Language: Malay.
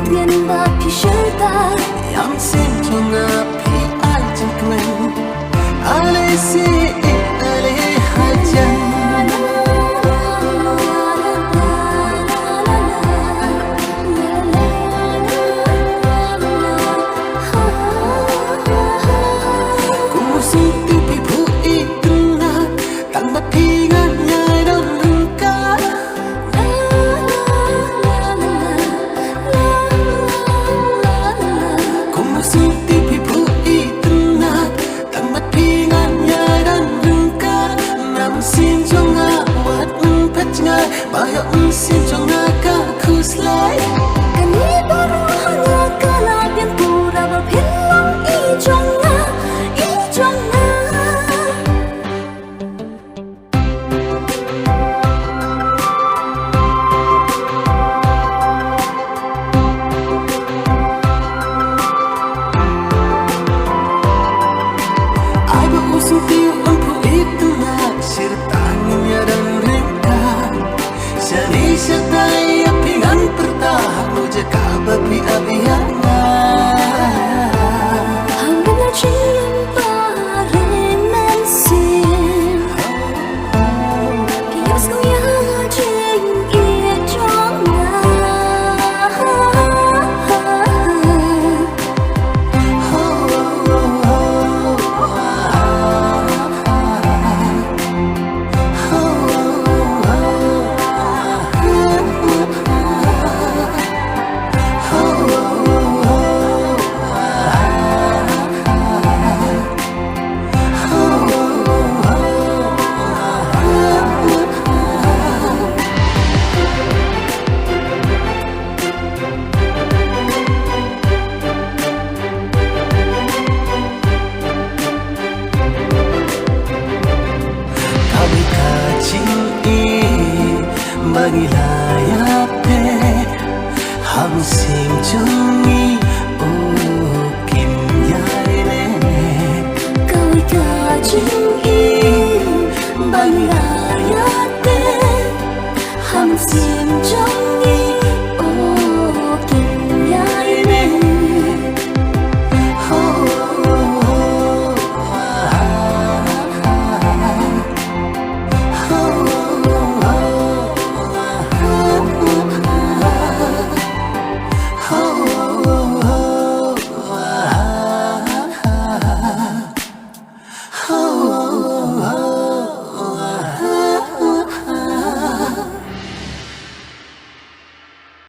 tiền và khi chơi ta yang xin cho ngập thì ai chẳng quên ale si ale hajan Bayo sin cho nga ka kuslay kani baru hanya kalabian pura berpilang ijonga ijonga ai berusung tiu empu itu nak sertanya dan Syadai pingan pertah Muja kababi abiyana Hanggang na chilin pa rin mansin Kiyas ko yajing ijong na bagi layape hang sing jungi ukin yare kau ikajing bagi